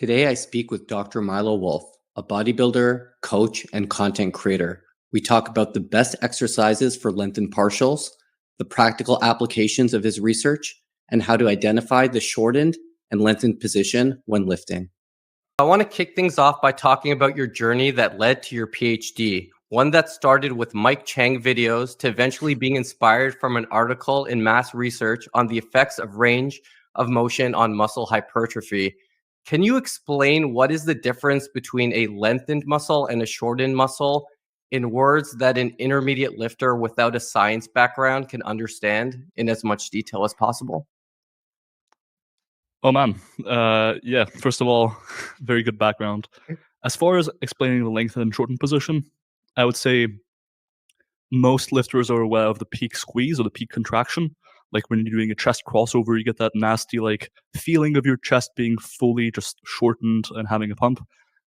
Today, I speak with Dr. Milo Wolf, a bodybuilder, coach, and content creator. We talk about the best exercises for lengthened partials, the practical applications of his research, and how to identify the shortened and lengthened position when lifting. I want to kick things off by talking about your journey that led to your PhD, one that started with Mike Chang videos to eventually being inspired from an article in Mass Research on the effects of range of motion on muscle hypertrophy. Can you explain what is the difference between a lengthened muscle and a shortened muscle in words that an intermediate lifter without a science background can understand in as much detail as possible? Oh man, yeah. First of all, very good background. As far as explaining the lengthened and shortened position, I would say most lifters are aware of the peak squeeze or the peak contraction. Like when you're doing a chest crossover, you get that nasty feeling of your chest being fully just shortened and having a pump.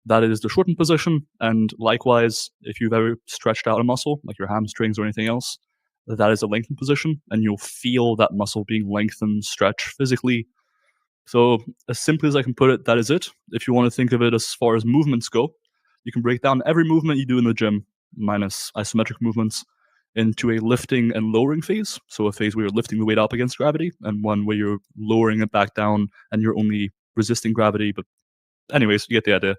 That is the shortened position. And likewise, if you've ever stretched out a muscle, like your hamstrings or anything else, that is a lengthened position, and you'll feel that muscle being lengthened, stretched physically. So as simply as I can put it, that is it. If you want to think of it as far as movements go, you can break down every movement you do in the gym, minus isometric movements, into a lifting and lowering phase. So a phase where you're lifting the weight up against gravity, and one where you're lowering it back down and you're only resisting gravity. But anyways, you get the idea.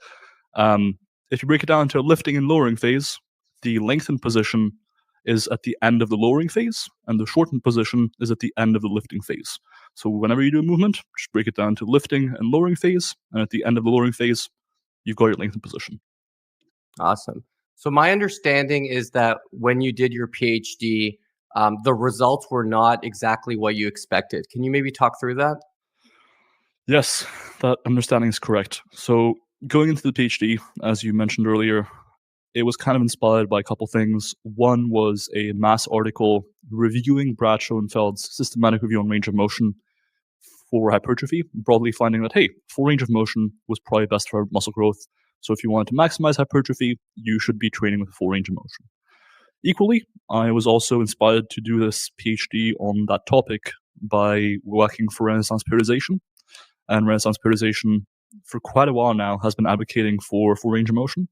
If you break it down into a lifting and lowering phase, the lengthened position is at the end of the lowering phase, and the shortened position is at the end of the lifting phase. So whenever you do a movement, just break it down to lifting and lowering phase, and at the end of the lowering phase, you've got your lengthened position. Awesome. So my understanding is that when you did your PhD, the results were not exactly what you expected. Can you maybe talk through that? Yes, that understanding is correct. So going into the PhD, as you mentioned earlier, it was kind of inspired by a couple things. One was a Mass article reviewing Brad Schoenfeld's systematic review on range of motion for hypertrophy, broadly finding that, hey, full range of motion was probably best for muscle growth. So if you wanted to maximize hypertrophy, you should be training with full range of motion. Equally, I was also inspired to do this PhD on that topic by working for Renaissance periodization. And Renaissance periodization, for quite a while now, has been advocating for full range of motion.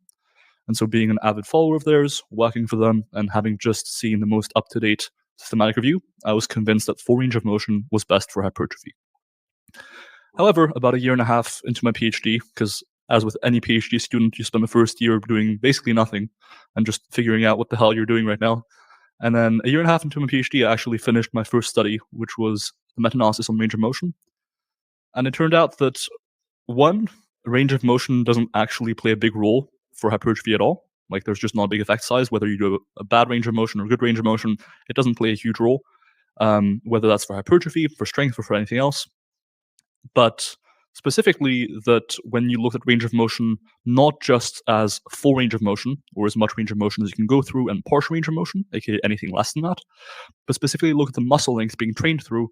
And so being an avid follower of theirs, working for them, and having just seen the most up-to-date systematic review, I was convinced that full range of motion was best for hypertrophy. However, about a year and a half into my PhD, because as with any PhD student, you spend the first year doing basically nothing and just figuring out what the hell you're doing right now. And then a year and a half into my PhD, I actually finished my first study, which was the meta-analysis on range of motion. And it turned out that, one, range of motion doesn't actually play a big role for hypertrophy at all. Like there's just not a big effect size, whether you do a bad range of motion or a good range of motion, it doesn't play a huge role, whether that's for hypertrophy, for strength, or for anything else. But specifically that when you look at range of motion, not just as full range of motion or as much range of motion as you can go through and partial range of motion, aka anything less than that, but specifically look at the muscle length being trained through,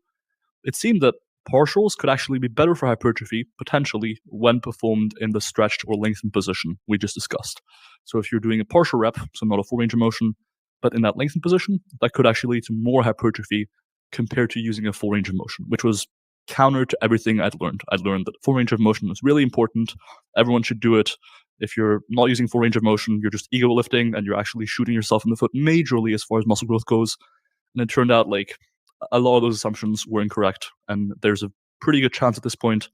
it seemed that partials could actually be better for hypertrophy, potentially, when performed in the stretched or lengthened position we just discussed. So if you're doing a partial rep, so not a full range of motion, but in that lengthened position, that could actually lead to more hypertrophy compared to using a full range of motion, which was counter to everything I'd learned. I'd learned that full range of motion was really important. Everyone should do it. If you're not using full range of motion, you're just ego lifting and you're actually shooting yourself in the foot majorly as far as muscle growth goes. And it turned out like a lot of those assumptions were incorrect. And there's a pretty good chance at this point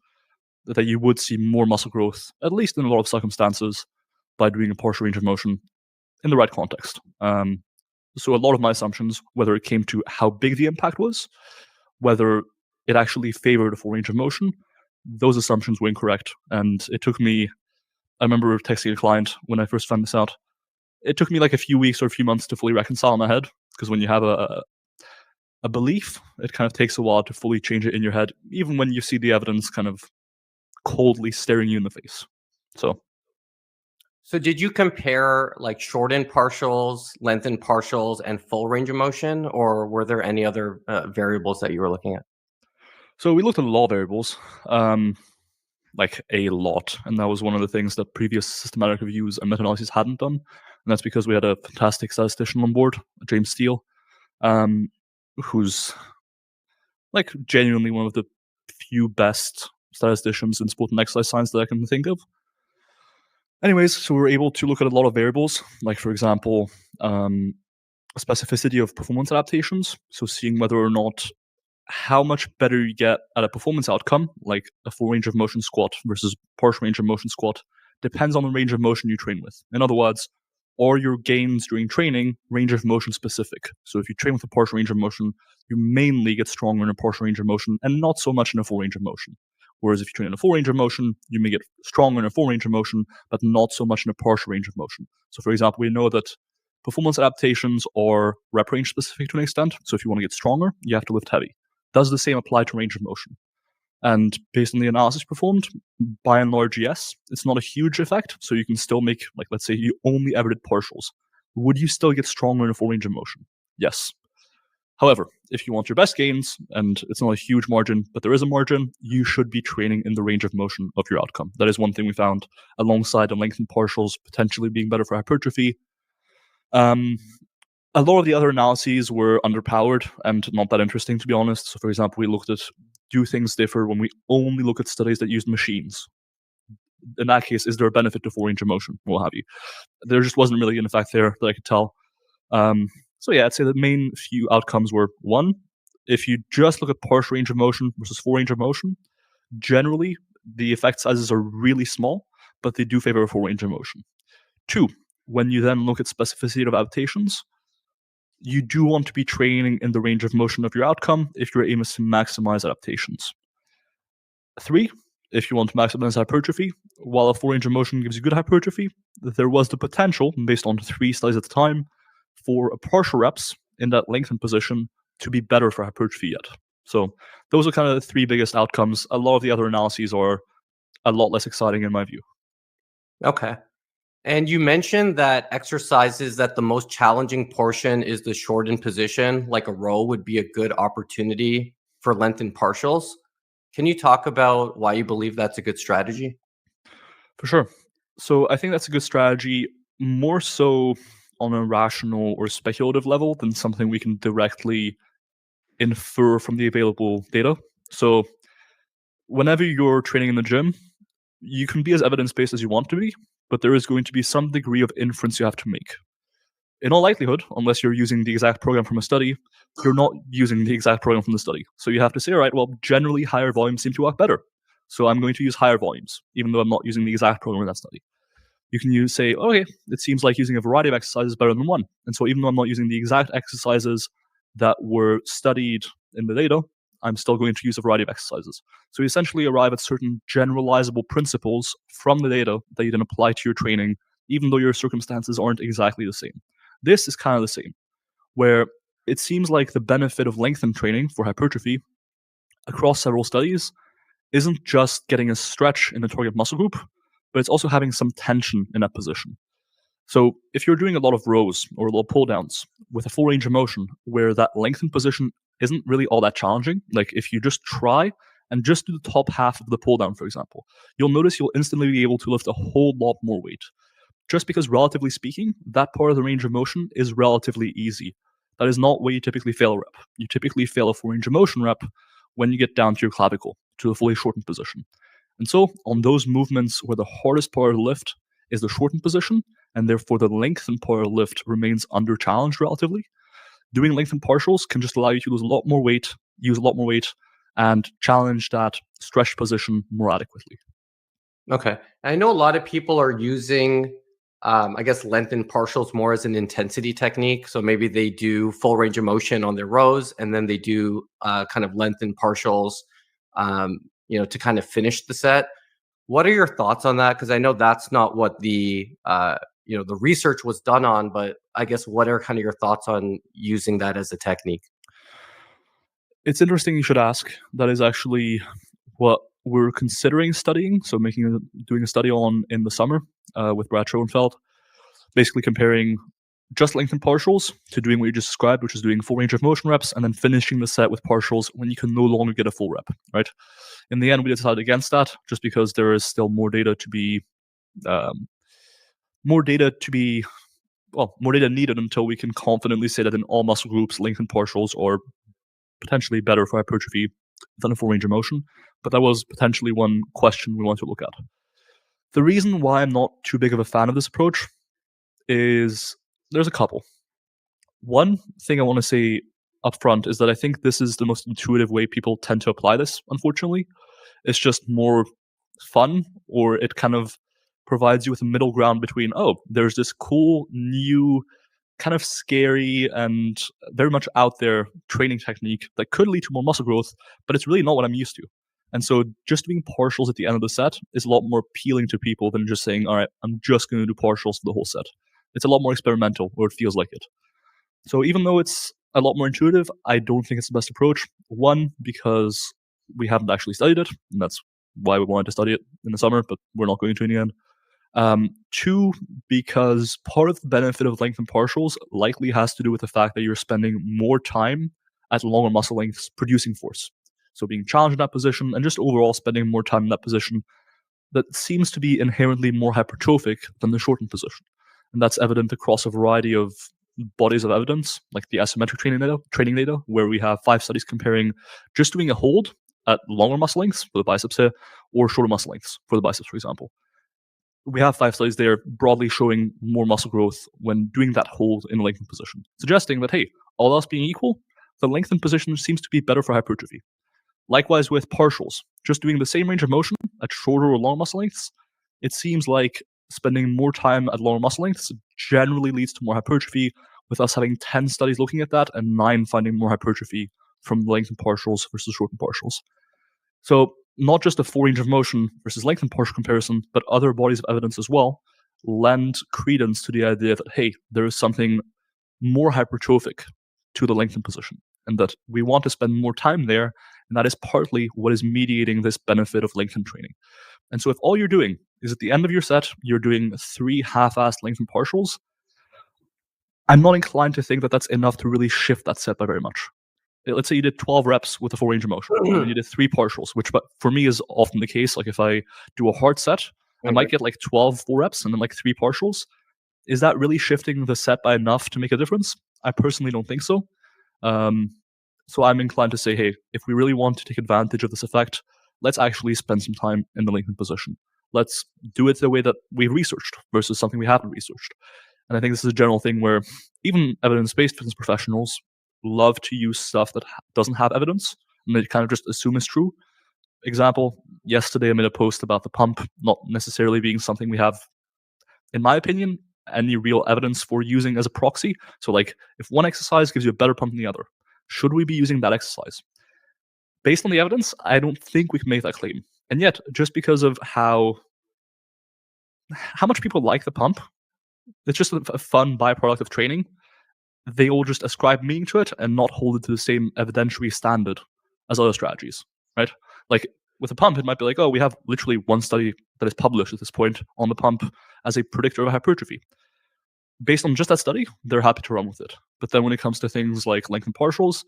that you would see more muscle growth, at least in a lot of circumstances, by doing a partial range of motion in the right context. So a lot of my assumptions, whether it came to how big the impact was, whether it actually favored a full range of motion, those assumptions were incorrect. And it took me, I remember texting a client when I first found this out, it took me like a few weeks or a few months to fully reconcile in my head, because when you have a belief, it kind of takes a while to fully change it in your head, even when you see the evidence kind of coldly staring you in the face. So did you compare like shortened partials, lengthened partials, and full range of motion, or were there any other variables that you were looking at? So we looked at a lot of variables, like a lot, and that was one of the things that previous systematic reviews and meta-analyses hadn't done, and that's because we had a fantastic statistician on board, James Steele, who's like genuinely one of the few best statisticians in sport and exercise science that I can think of. Anyways, so we're able to look at a lot of variables, like, for example, specificity of performance adaptations. So seeing whether or not how much better you get at a performance outcome, like a full range of motion squat versus partial range of motion squat, depends on the range of motion you train with. In other words, are your gains during training range of motion specific? So if you train with a partial range of motion, you mainly get stronger in a partial range of motion and not so much in a full range of motion. Whereas if you train in a full range of motion, you may get stronger in a full range of motion, but not so much in a partial range of motion. So for example, we know that performance adaptations are rep range specific to an extent. So if you want to get stronger, you have to lift heavy. Does the same apply to range of motion? And based on the analysis performed, by and large, yes. It's not a huge effect, so you can still make, like, let's say you only ever did partials. Would you still get stronger in a full range of motion? Yes. However, if you want your best gains, and it's not a huge margin, but there is a margin, you should be training in the range of motion of your outcome. That is one thing we found, alongside the lengthened partials potentially being better for hypertrophy. A lot of the other analyses were underpowered and not that interesting, to be honest. So, for example, we looked at, do things differ when we only look at studies that use machines? In that case, is there a benefit to full range of motion? What have you? There just wasn't really an effect there that I could tell. So yeah, I'd say the main few outcomes were: one, if you just look at partial range of motion versus full range of motion, generally the effect sizes are really small, but they do favor a full range of motion. Two, when you then look at specificity of adaptations, you do want to be training in the range of motion of your outcome if your aim is to maximize adaptations. Three, if you want to maximize hypertrophy, while a full range of motion gives you good hypertrophy, there was the potential, based on 3 studies at the time, for a partial reps in that lengthened position to be better for hypertrophy yet. So those are kind of the 3 biggest outcomes. A lot of the other analyses are a lot less exciting in my view. Okay. And you mentioned that exercises that the most challenging portion is the shortened position, like a row would be a good opportunity for lengthened partials. Can you talk about why you believe that's a good strategy? For sure. So I think that's a good strategy, more so on a rational or speculative level than something we can directly infer from the available data. So whenever you're training in the gym, you can be as evidence-based as you want to be, but there is going to be some degree of inference you have to make. In all likelihood, unless you're using the exact program from a study, you're not using the exact program from the study. So you have to say, all right, well, generally higher volumes seem to work better. So I'm going to use higher volumes, even though I'm not using the exact program in that study. You can say, okay, it seems like using a variety of exercises is better than one. And so even though I'm not using the exact exercises that were studied in the data, I'm still going to use a variety of exercises. So you essentially arrive at certain generalizable principles from the data that you then apply to your training, even though your circumstances aren't exactly the same. This is kind of the same, where it seems like the benefit of lengthened training for hypertrophy across several studies isn't just getting a stretch in the target muscle group, but it's also having some tension in that position. So if you're doing a lot of rows or a lot of pull downs with a full range of motion where that lengthened position isn't really all that challenging, like if you just try and just do the top half of the pull down, for example, you'll notice you'll instantly be able to lift a whole lot more weight. Just because, relatively speaking, that part of the range of motion is relatively easy. That is not where you typically fail a rep. You typically fail a full range of motion rep when you get down to your clavicle, to a fully shortened position. And so on those movements where the hardest part of the lift is the shortened position, and therefore the lengthened part of the lift remains under challenged relatively, doing lengthened partials can just allow you to lose a lot more weight, use a lot more weight, and challenge that stretched position more adequately. Okay. I know a lot of people are using, I guess, lengthened partials more as an intensity technique. So maybe they do full range of motion on their rows, and then they do kind of lengthened partials, to kind of finish the set. What are your thoughts on that? Because I know that's not what the research was done on, but I guess what are kind of your thoughts on using that as a technique? It's interesting you should ask. That is actually what we're considering studying. So doing a study on in the summer with Brad Schoenfeld, basically comparing just lengthened partials to doing what you just described, which is doing full range of motion reps and then finishing the set with partials when you can no longer get a full rep, right? In the end, we decided against that just because there is still more data needed until we can confidently say that in all muscle groups, lengthened partials are potentially better for hypertrophy than a full range of motion. but that was potentially one question we want to look at. The reason why I'm not too big of a fan of this approach is there's a couple. One thing I want to say up front is that I think this is the most intuitive way people tend to apply this, unfortunately. It's just more fun, or it kind of provides you with a middle ground between, oh, there's this cool, new, kind of scary, and very much out there training technique that could lead to more muscle growth, but it's really not what I'm used to. And so just doing partials at the end of the set is a lot more appealing to people than just saying, all right, I'm just going to do partials for the whole set. It's a lot more experimental, or it feels like it. So even though it's a lot more intuitive, I don't think it's the best approach. One, because we haven't actually studied it, and that's why we wanted to study it in the summer, but we're not going to in the end. Two, because part of the benefit of lengthened partials likely has to do with the fact that you're spending more time at longer muscle lengths producing force. So being challenged in that position and just overall spending more time in that position, that seems to be inherently more hypertrophic than the shortened position. And that's evident across a variety of bodies of evidence, like the asymmetric training data, where we have 5 studies comparing just doing a hold at longer muscle lengths for the biceps here, or shorter muscle lengths for the biceps, for example. We have 5 studies there broadly showing more muscle growth when doing that hold in a lengthened position, suggesting that, hey, all else being equal, the lengthened position seems to be better for hypertrophy. Likewise with partials, just doing the same range of motion at shorter or long muscle lengths, it seems like spending more time at longer muscle lengths generally leads to more hypertrophy, with us having 10 studies looking at that and 9 finding more hypertrophy from lengthened partials versus shortened partials. So not just a 4 range of motion versus lengthened partial comparison, but other bodies of evidence as well lend credence to the idea that, hey, there is something more hypertrophic to the lengthened position, and that we want to spend more time there, and that is partly what is mediating this benefit of lengthened training. And so if all you're doing is at the end of your set, you're doing 3 half-assed lengthened partials, I'm not inclined to think that that's enough to really shift that set by very much. Let's say you did 12 reps with a 4 range of motion, and then you did 3 partials, which for me is often the case. Like if I do a hard set, I might get like 12 full reps and then like 3 partials. Is that really shifting the set by enough to make a difference? I personally don't think so. So I'm inclined to say, hey, if we really want to take advantage of this effect, let's actually spend some time in the lengthened position. Let's do it the way that we researched versus something we haven't researched. And I think this is a general thing where even evidence-based fitness professionals love to use stuff that doesn't have evidence, and they kind of just assume is true. Example, yesterday I made a post about the pump not necessarily being something we have, in my opinion, any real evidence for using as a proxy. So like if one exercise gives you a better pump than the other, should we be using that exercise? Based on the evidence, I don't think we can make that claim. And yet, just because of how much people like the pump, it's just a fun byproduct of training, they all just ascribe meaning to it and not hold it to the same evidentiary standard as other strategies, right? Like with a pump, it might be like, oh, we have literally one study that is published at this point on the pump as a predictor of hypertrophy. Based on just that study, they're happy to run with it. But then when it comes to things like lengthened partials,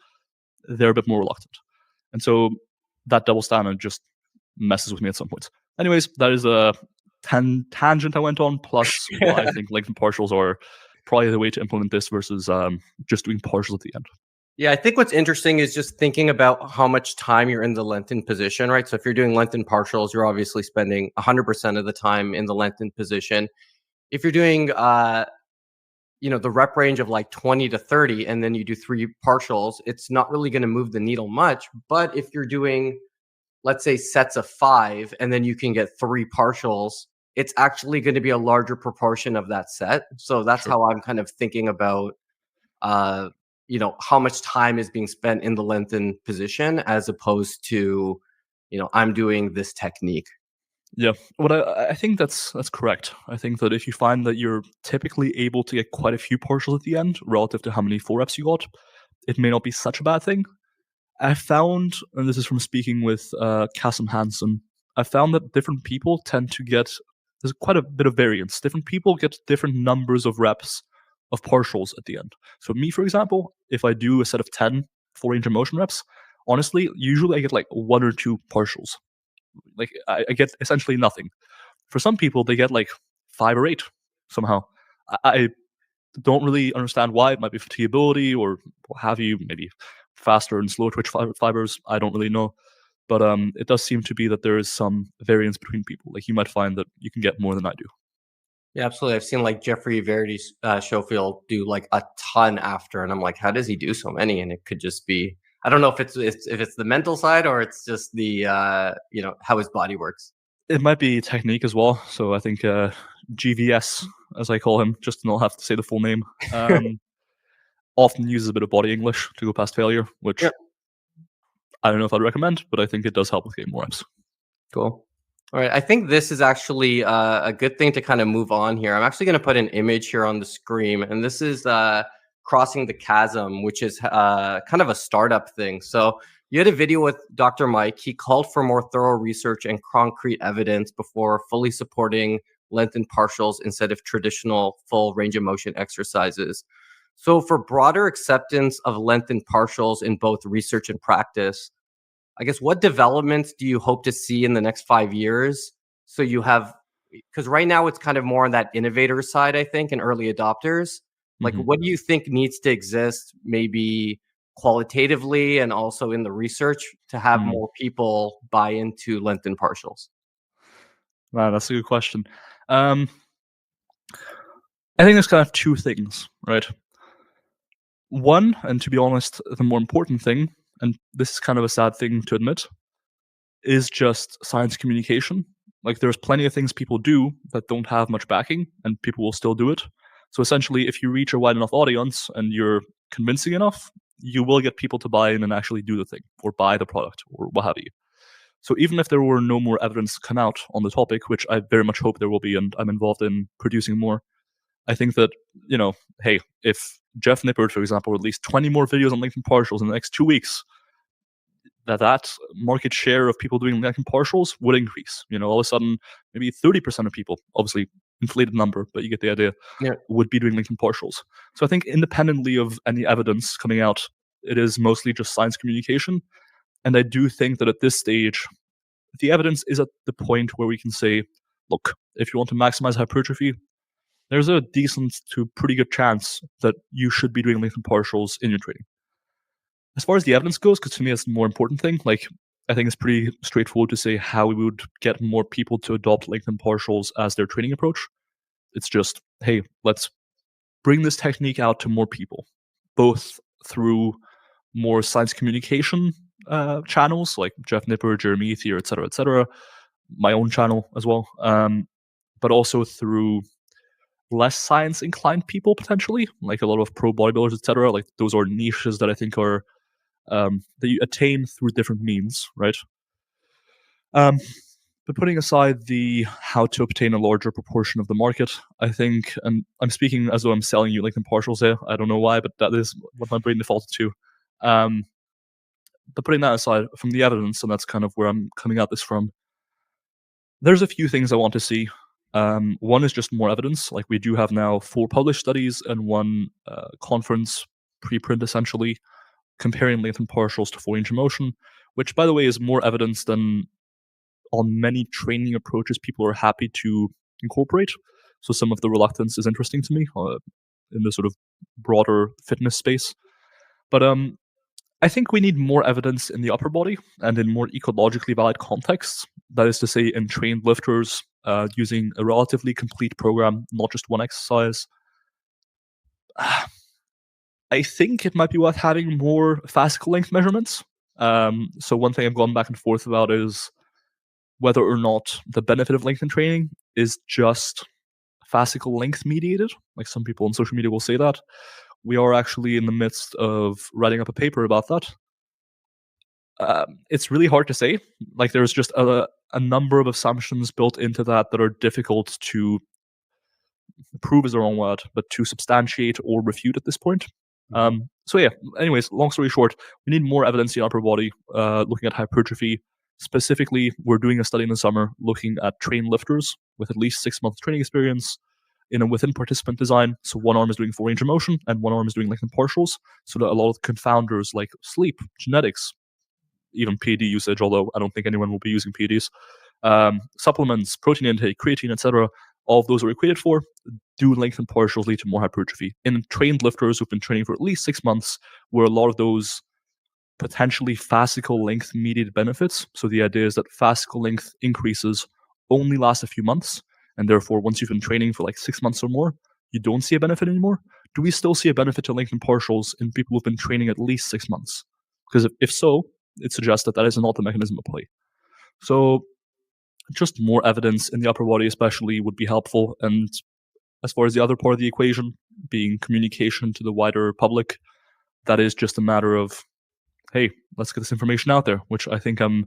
they're a bit more reluctant. And so that double standard just messes with me at some points. Anyways, that is a tangent I went on, plus why I think lengthened partials are probably the way to implement this versus just doing partials at the end. Yeah, I think what's interesting is just thinking about how much time you're in the lengthened position, right? So if you're doing lengthened partials, you're obviously spending 100% of the time in the lengthened position. If you're doing, the rep range of like 20 to 30, and then you do 3 partials, it's not really going to move the needle much. But if you're doing, let's say, sets of 5, and then you can get 3 partials, it's actually going to be a larger proportion of that set. So that's how I'm kind of thinking about, how much time is being spent in the lengthened position as opposed to, I'm doing this technique. Yeah, what I think that's correct. I think that if you find that you're typically able to get quite a few partials at the end relative to how many 4 reps you got, it may not be such a bad thing. I found, and this is from speaking with Kasim Hansen, I found that different people tend to get, there's quite a bit of variance. Different people get different numbers of reps of partials at the end. So me, for example, if I do a set of 10 4 range of motion reps, honestly, usually I get like 1 or 2 partials. Like I get essentially nothing. For some people, they get like 5 or 8 somehow. I don't really understand why. It might be fatigability or what have you, maybe faster and slower twitch fibers. I don't really know. But it does seem to be that there is some variance between people. Like you might find that you can get more than I do. Yeah, absolutely. I've seen like Jeffrey Verity's Schofield do like a ton after, and I'm like, how does he do so many? And it could just be, I don't know if it's the mental side or it's just the how his body works. It might be technique as well. So I think GVS, as I call him, just to not have to say the full name, often uses a bit of body English to go past failure, which Yep. I don't know if I'd recommend, but I think it does help with getting more reps. Cool. All right. I think this is actually a good thing to kind of move on here. I'm actually going to put an image here on the screen, and this is Crossing the Chasm, which is kind of a startup thing. So you had a video with Dr. Mike. He called for more thorough research and concrete evidence before fully supporting lengthened partials instead of traditional full range of motion exercises. So for broader acceptance of lengthened partials in both research and practice, I guess what developments do you hope to see in the next 5 years? So you have, because right now it's kind of more on that innovator side, I think, and early adopters. Like, Mm-hmm. what do you think needs to exist, maybe qualitatively and also in the research, to have Mm. more people buy into lengthened partials? Wow, that's a good question. I think there's kind of two things, right? One, and to be honest, the more important thing, and this is kind of a sad thing to admit, is just science communication. Like there's plenty of things people do that don't have much backing, and people will still do it. So essentially, if you reach a wide enough audience and you're convincing enough, you will get people to buy in and actually do the thing or buy the product or what have you. So even if there were no more evidence come out on the topic, which I very much hope there will be, and I'm involved in producing more, I think that, hey, if Jeff Nippert, for example, released 20 more videos on LinkedIn partials in the next 2 weeks, that market share of people doing LinkedIn partials would increase. All of a sudden, maybe 30% of people, obviously inflated number, but you get the idea, Yeah. would be doing LinkedIn partials. So I think independently of any evidence coming out, it is mostly just science communication. And I do think that at this stage, the evidence is at the point where we can say, look, if you want to maximize hypertrophy, there's a decent to pretty good chance that you should be doing LinkedIn partials in your training. As far as the evidence goes, because to me that's the more important thing, like I think it's pretty straightforward to say how we would get more people to adopt LinkedIn partials as their training approach. It's just, hey, let's bring this technique out to more people, both through more science communication channels like Jeff Nipper, Jeremy Ethier, et cetera, my own channel as well, but also through less science inclined people potentially, like a lot of pro bodybuilders, etc. Like those are niches that I think are that you attain through different means, right? But putting aside the how to obtain a larger proportion of the market, I think, and I'm speaking as though I'm selling you LinkedIn partials here. I don't know why, but that is what my brain defaulted to. But putting that aside from the evidence, and that's kind of where I'm coming at this from, there's a few things I want to see. One is just more evidence. Like we do have now 4 published studies and 1 conference preprint essentially comparing LinkedIn partials to full range of motion, which by the way is more evidence than on many training approaches people are happy to incorporate. So some of the reluctance is interesting to me in the sort of broader fitness space. But I think we need more evidence in the upper body and in more ecologically valid contexts. That is to say, in trained lifters using a relatively complete program, not just one exercise. I think it might be worth having more fascicle length measurements. So one thing I've gone back and forth about is whether or not the benefit of lengthened training is just fascicle length mediated. Like some people on social media will say that. We are actually in the midst of writing up a paper about that. It's really hard to say. Like there's just a number of assumptions built into that that are difficult to prove is the wrong word, but to substantiate or refute at this point. So yeah, anyways, long story short, we need more evidence in upper body, looking at hypertrophy. Specifically, we're doing a study in the summer looking at trained lifters with at least 6 months training experience in a within participant design. So one arm is doing full range of motion and one arm is doing lengthened partials. So that a lot of confounders like sleep, genetics, even PED usage, although I don't think anyone will be using PEDs, supplements, protein intake, creatine, etc. All of those are equated for. Do lengthen partials lead to more hypertrophy? In trained lifters who've been training for at least 6 months, where a lot of those potentially fascicle length mediated benefits. So the idea is that fascicle length increases only last a few months, and therefore once you've been training for like 6 months or more, you don't see a benefit anymore. Do we still see a benefit to lengthened partials in people who've been training at least 6 months? Because if so, it suggests that that is not the mechanism at play. So just more evidence in the upper body especially would be helpful. And as far as the other part of the equation, being communication to the wider public, that is just a matter of, hey, let's get this information out there, which I think I'm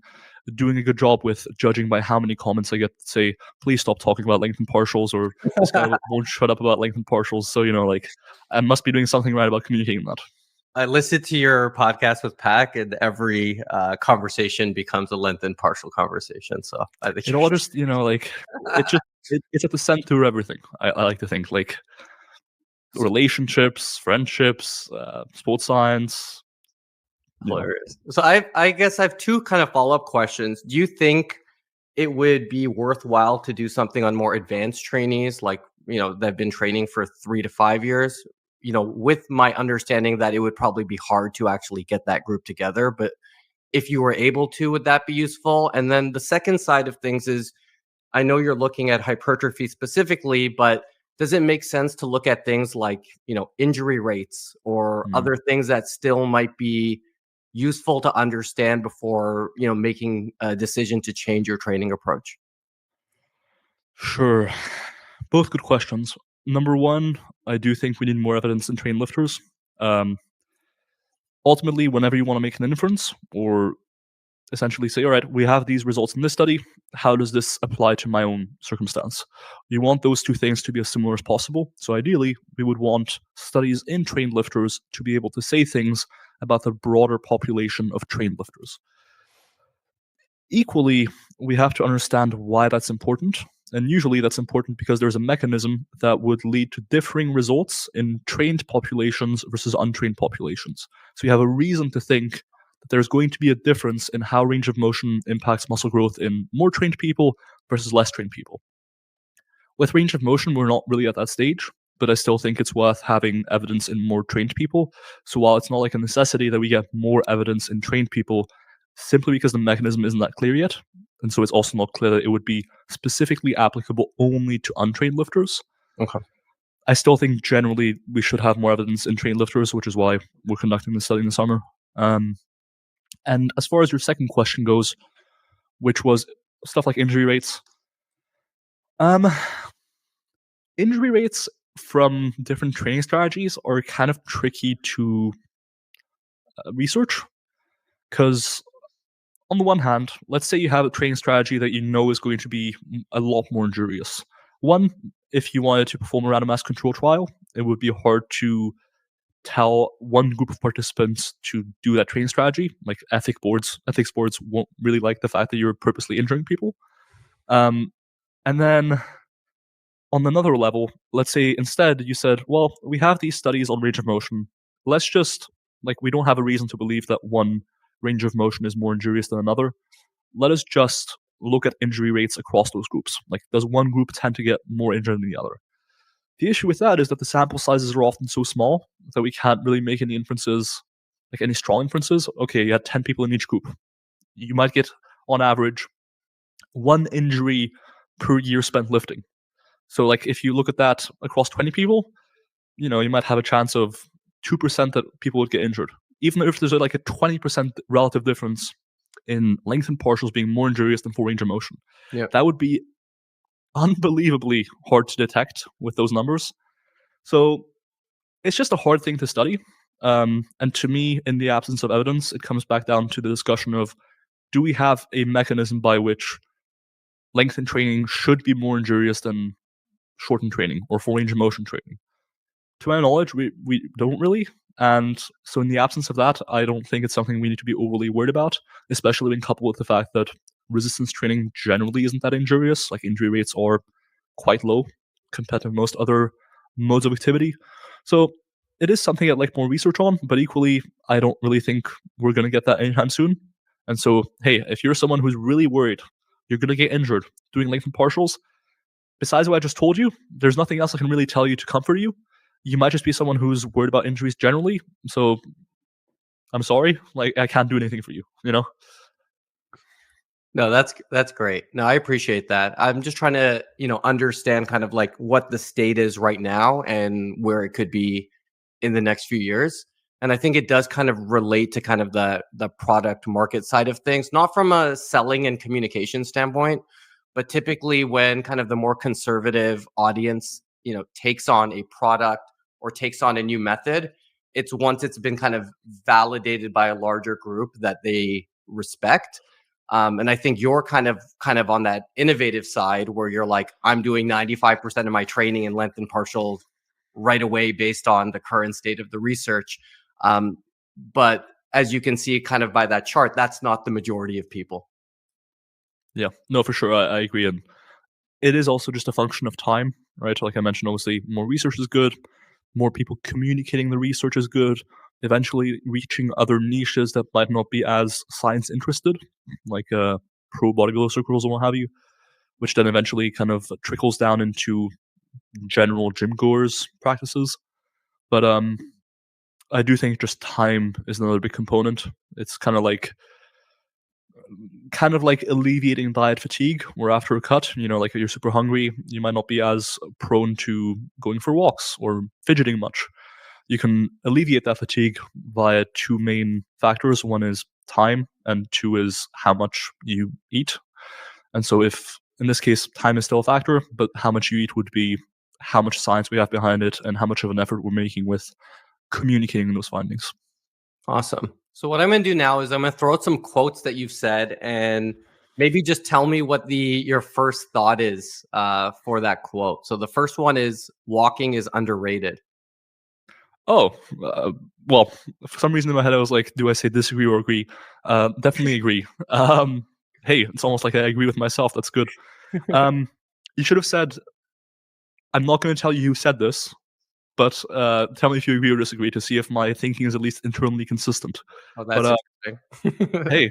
doing a good job with, judging by how many comments I get that say, please stop talking about lengthened partials, or this guy won't shut up about lengthened partials. So, like, I must be doing something right about communicating that. I listened to your podcast with Pac, and every conversation becomes a lengthened partial conversation. So I think it all just, it's at the center of everything. I like to think, like, relationships, friendships, sports science. Hilarious. So I guess I have two kind of follow-up questions. Do you think it would be worthwhile to do something on more advanced trainees, like, that have been training for 3 to 5 years? With my understanding that it would probably be hard to actually get that group together, but if you were able to, would that be useful? And then the second side of things is, I know you're looking at hypertrophy specifically, but does it make sense to look at things like, injury rates or other things that still might be useful to understand before, making a decision to change your training approach? Sure. Both good questions. Number one, I do think we need more evidence in trained lifters. Ultimately, whenever you want to make an inference or essentially say, all right, we have these results in this study, how does this apply to my own circumstance? You want those two things to be as similar as possible. So ideally, we would want studies in trained lifters to be able to say things about the broader population of trained lifters. Equally, we have to understand why that's important. And usually that's important because there's a mechanism that would lead to differing results in trained populations versus untrained populations. So you have a reason to think that there's going to be a difference in how range of motion impacts muscle growth in more trained people versus less trained people. With range of motion, we're not really at that stage, but I still think it's worth having evidence in more trained people. So while it's not like a necessity that we get more evidence in trained people, simply because the mechanism isn't that clear yet, and so it's also not clear that it would be specifically applicable only to untrained lifters. Okay. I still think generally we should have more evidence in trained lifters, which is why we're conducting this study in the summer. And as far as your second question goes, which was stuff like injury rates, injury rates from different training strategies are kind of tricky to research, because on the one hand, let's say you have a training strategy that you know is going to be a lot more injurious. One, if you wanted to perform a randomized control trial, it would be hard to tell one group of participants to do that training strategy. Like ethics boards won't really like the fact that you're purposely injuring people. And then on another level, let's say instead you said, well, we have these studies on range of motion. Let's just, we don't have a reason to believe that one range of motion is more injurious than another. Let us just look at injury rates across those groups. Like, does one group tend to get more injured than the other? The issue with that is that the sample sizes are often so small that we can't really make any inferences, like any strong inferences. Okay, you had 10 people in each group. You might get, on average, 1 injury per year spent lifting. So, if you look at that across 20 people, you might have a chance of 2% that people would get injured. Even if there's a 20% relative difference in lengthened partials being more injurious than full range of motion. Yeah. That would be unbelievably hard to detect with those numbers. So it's just a hard thing to study. And to me, in the absence of evidence, it comes back down to the discussion of, do we have a mechanism by which lengthened training should be more injurious than shortened training or full range of motion training? To my knowledge, we don't really. And so in the absence of that, I don't think it's something we need to be overly worried about, especially when coupled with the fact that resistance training generally isn't that injurious. Injury rates are quite low compared to most other modes of activity. So it is something I'd like more research on, but equally, I don't really think we're going to get that anytime soon. And so, hey, if you're someone who's really worried you're going to get injured doing lengthened partials, besides what I just told you, there's nothing else I can really tell you to comfort you. You might just be someone who's worried about injuries generally. So I'm sorry, like I can't do anything for you, you know? No, that's great. No, I appreciate that. I'm just trying to, understand kind of like what the state is right now and where it could be in the next few years. And I think it does kind of relate to kind of the product market side of things, not from a selling and communication standpoint, but typically when kind of the more conservative audience, takes on a product or takes on a new method, it's once it's been kind of validated by a larger group that they respect. And I think you're kind of on that innovative side where you're like, I'm doing 95% of my training in length and partial right away based on the current state of the research. Um, but as you can see, kind of by that chart, that's not the majority of people. Yeah, no, for sure, I agree, and it is also just a function of time, right? Like I mentioned, obviously, more research is good, more people communicating the research is good, eventually reaching other niches that might not be as science interested, like pro bodybuilder circles and what have you, which then eventually kind of trickles down into general gym goers practices. But I do think just time is another big component. It's kind of like alleviating diet fatigue, where after a cut, like you're super hungry, you might not be as prone to going for walks or fidgeting much. You can alleviate that fatigue via two main factors. One is time, and two is how much you eat. And so, if in this case, time is still a factor, but how much you eat would be how much science we have behind it and how much of an effort we're making with communicating those findings. Awesome. So what I'm going to do now is I'm going to throw out some quotes that you've said, and maybe just tell me what the your first thought is for that quote. So the first one is walking is underrated. Oh, well, for some reason in my head, I was like, do I say disagree or agree? Definitely agree. Hey, it's almost like I agree with myself. That's good. You should have said, I'm not going to tell you who said this, but tell me if you agree or disagree to see if my thinking is at least internally consistent. Oh, But that's interesting. hey,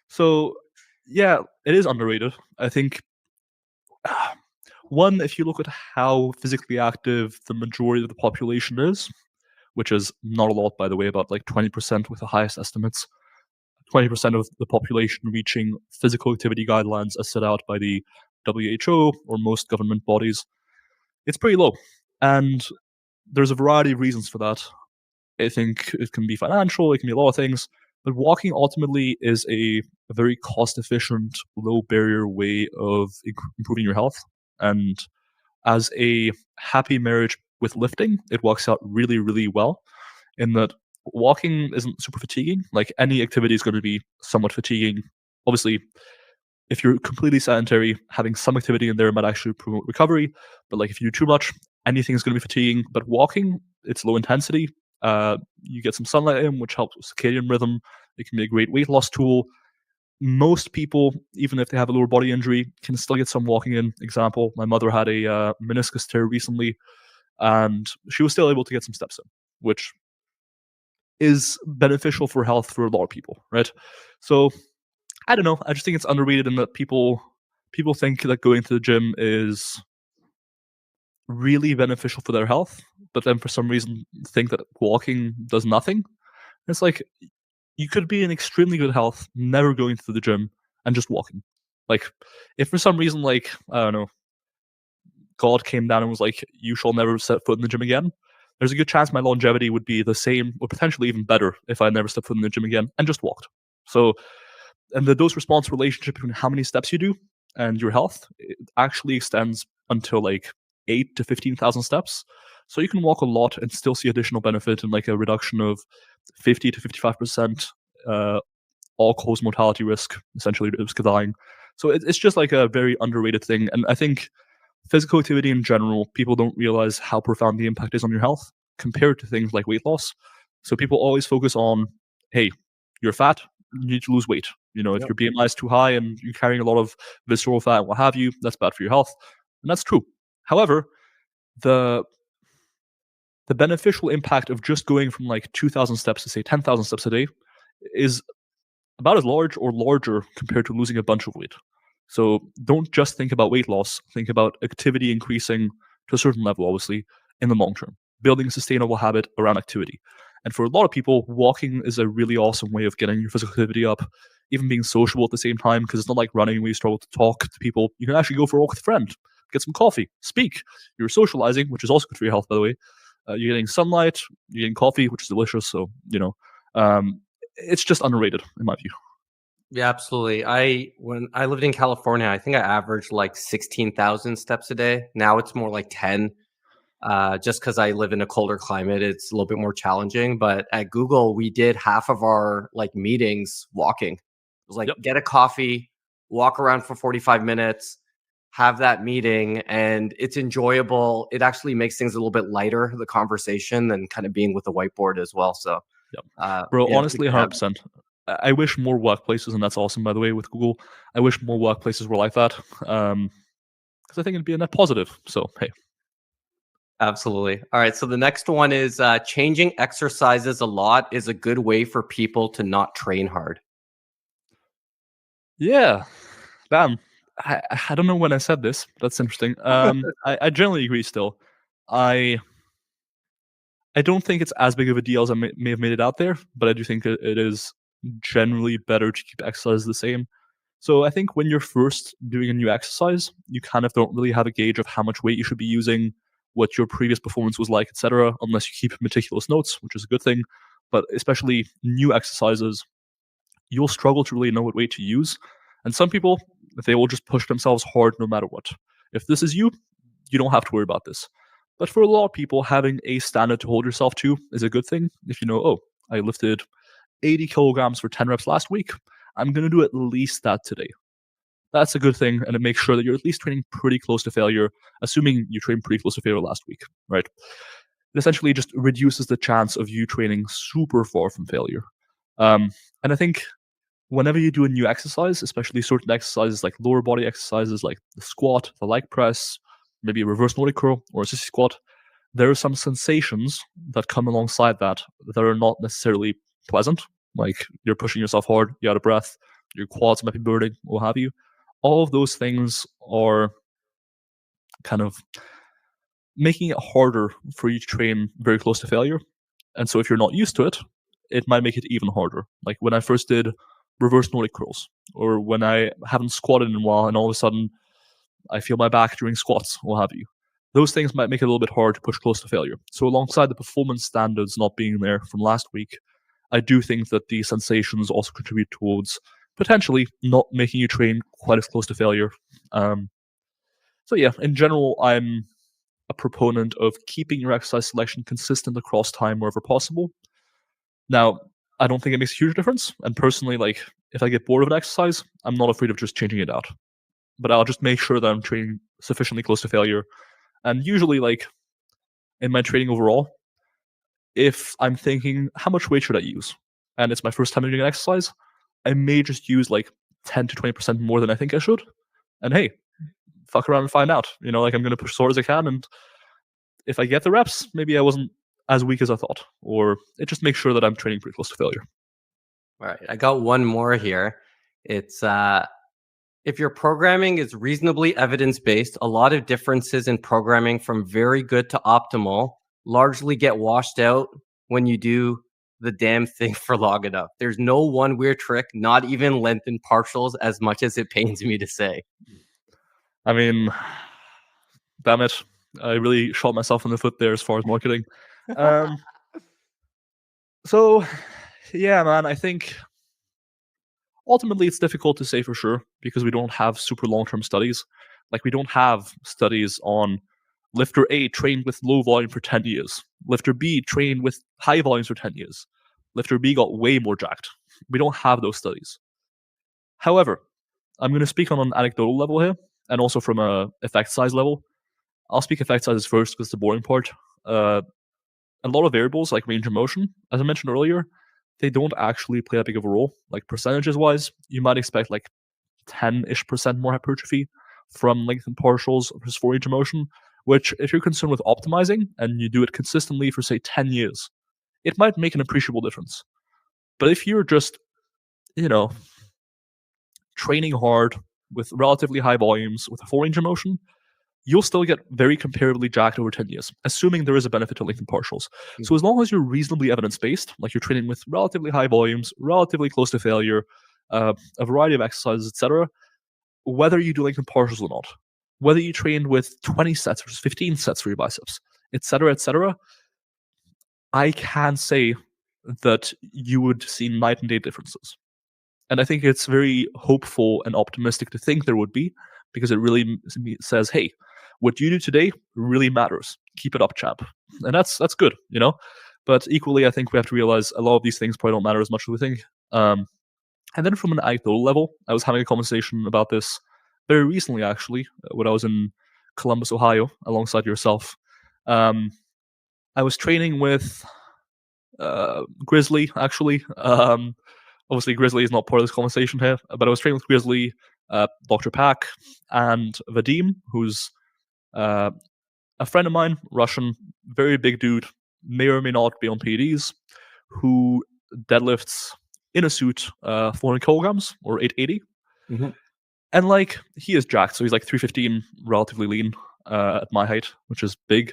so yeah, it is underrated. I think one, if you look at how physically active the majority of the population is, which is not a lot, by the way, about like 20% with the highest estimates. 20% of the population reaching physical activity guidelines as set out by the WHO or most government bodies. It's pretty low. And there's a variety of reasons for that. I think it can be financial, it can be a lot of things. But walking ultimately is a very cost efficient, low barrier way of improving your health. And as a happy marriage with lifting, it works out really, really well in that walking isn't super fatiguing. Like any activity is going to be somewhat fatiguing. Obviously, if you're completely sedentary, having some activity in there might actually promote recovery. But like if you do too much, anything is going to be fatiguing. But walking, it's low intensity. You get some sunlight in, which helps with circadian rhythm. It can be a great weight loss tool. Most people, even if they have a lower body injury, can still get some walking in. Example, my mother had a meniscus tear recently, and she was still able to get some steps in, which is beneficial for health for a lot of people, right? So I don't know. I just think it's underrated in that people think that going to the gym is really beneficial for their health, but then for some reason think that walking does nothing. It's like you could be in extremely good health, never going to the gym and just walking. Like if for some reason, like I don't know, God came down and was like, "You shall never set foot in the gym again," there's a good chance my longevity would be the same or potentially even better if I never stepped foot in the gym again and just walked. So, and the dose response relationship between how many steps you do and your health it actually extends until like 8 to 15,000 steps. So you can walk a lot and still see additional benefit in like a reduction of 50 to 55% uh, all cause mortality risk, essentially risk of dying. So it's just like a very underrated thing. And I think physical activity in general, people don't realize how profound the impact is on your health compared to things like weight loss. So people always focus on, hey, you're fat, you need to lose weight. If Yep. your BMI is too high and you're carrying a lot of visceral fat and what have you, that's bad for your health. And that's true. However, the the beneficial impact of just going from like 2,000 steps to say 10,000 steps a day is about as large or larger compared to losing a bunch of weight. So don't just think about weight loss, think about activity increasing to a certain level, obviously, in the long term, building a sustainable habit around activity. And for a lot of people, walking is a really awesome way of getting your physical activity up, even being sociable at the same time, because it's not like running where you struggle to talk to people. You can actually go for a walk with a friend, get some coffee, speak. You're socializing, which is also good for your health, by the way. You're getting sunlight, you're getting coffee, which is delicious. So, it's just underrated in my view. Yeah, absolutely. When I lived in California, I think I averaged like 16,000 steps a day. Now it's more like 10. Just because I live in a colder climate, it's a little bit more challenging. But at Google, we did half of our like meetings walking. It was like Yep. get a coffee, walk around for 45 minutes, have that meeting, and it's enjoyable. It actually makes things a little bit lighter, the conversation, than kind of being with a whiteboard as well. So, Yep. Bro, yeah, it's a honestly, good habit. 100%. I wish more workplaces, and that's awesome, by the way, with Google. I wish more workplaces were like that, because I think it'd be a net positive. So, hey. Absolutely. All right. So the next one is changing exercises a lot is a good way for people to not train hard. Yeah. Damn. I don't know when I said this. That's interesting. I generally agree still. I I don't think it's as big of a deal as I may have made it out there, but I do think it is generally better to keep exercise the same. So I think when you're first doing a new exercise, you kind of don't really have a gauge of how much weight you should be using, what your previous performance was like, etc., unless you keep meticulous notes, which is a good thing. But especially new exercises, you'll struggle to really know what weight to use. And some people, they will just push themselves hard no matter what. If this is you, you don't have to worry about this. But for a lot of people, having a standard to hold yourself to is a good thing. If you know, oh, I lifted 80 kilograms for 10 reps last week, I'm going to do at least that today. That's a good thing, and it makes sure that you're at least training pretty close to failure, assuming you trained pretty close to failure last week, right? It essentially just reduces the chance of you training super far from failure. And I think whenever you do a new exercise, especially certain exercises like lower body exercises like the squat, the leg press, maybe a reverse Nordic curl or a sissy squat, there are some sensations that come alongside that that are not necessarily pleasant. Like you're pushing yourself hard, you're out of breath, your quads might be burning, what have you. All of those things are kind of making it harder for you to train very close to failure. And so if you're not used to it, it might make it even harder. Like when I first did reverse Nordic curls, or when I haven't squatted in a while and all of a sudden I feel my back during squats, what have you. Those things might make it a little bit hard to push close to failure. So alongside the performance standards not being there from last week, I do think that the sensations also contribute towards potentially not making you train quite as close to failure. So yeah, in general, I'm a proponent of keeping your exercise selection consistent across time wherever possible. Now, I don't think it makes a huge difference. And personally, like if I get bored of an exercise, I'm not afraid of just changing it out. But I'll just make sure that I'm training sufficiently close to failure. And usually, like in my training overall, if I'm thinking how much weight should I use, and it's my first time doing an exercise, I may just use like 10 to 20% more than I think I should. And hey, fuck around and find out. Like I'm going to push as hard as I can, and if I get the reps, maybe I wasn't as weak as I thought, or it just makes sure that I'm training pretty close to failure. All right. I got one more here. It's if your programming is reasonably evidence based, a lot of differences in programming from very good to optimal largely get washed out when you do the damn thing for long enough. There's no one weird trick, not even lengthened partials, as much as it pains me to say. I mean, damn it. I really shot myself in the foot there as far as marketing. Um, so, yeah, man, I think ultimately it's difficult to say for sure because we don't have super long-term studies. Like we don't have studies on lifter A trained with low volume for 10 years, lifter B trained with high volumes for 10 years, lifter B got way more jacked. We don't have those studies. However, I'm going to speak on an anecdotal level here and also from a effect size level. I'll speak effect sizes first because it's the boring part. A lot of variables like range of motion, as I mentioned earlier, they don't actually play that big of a role. Like percentages wise, you might expect like 10-ish% more hypertrophy from lengthened partials versus full range of motion, which if you're concerned with optimizing and you do it consistently for say 10 years, it might make an appreciable difference. But if you're just, you know, training hard with relatively high volumes with a full range of motion, you'll still get very comparably jacked over 10 years, assuming there is a benefit to lengthened partials. So as long as you're reasonably evidence-based, like you're training with relatively high volumes, relatively close to failure, a variety of exercises, etc., whether you do lengthened partials or not, whether you train with 20 sets versus 15 sets for your biceps, etc., I can say that you would see night and day differences. And I think it's very hopeful and optimistic to think there would be, because it really says, hey, what you do today really matters. Keep it up, champ. And that's good, you know? But equally, I think we have to realize a lot of these things probably don't matter as much as we think. And then from an anecdotal level, I was having a conversation about this very recently, actually, when I was in Columbus, Ohio, alongside yourself. I was training with Grizzly, actually. Obviously, Grizzly is not part of this conversation here, but I was training with Grizzly, Dr. Pak, and Vadim, who's a friend of mine, Russian, very big dude, may or may not be on PEDs, who deadlifts in a suit 400 kilograms or 880. Mm-hmm. And like, he is jacked, so he's like 315, relatively lean at my height, which is big.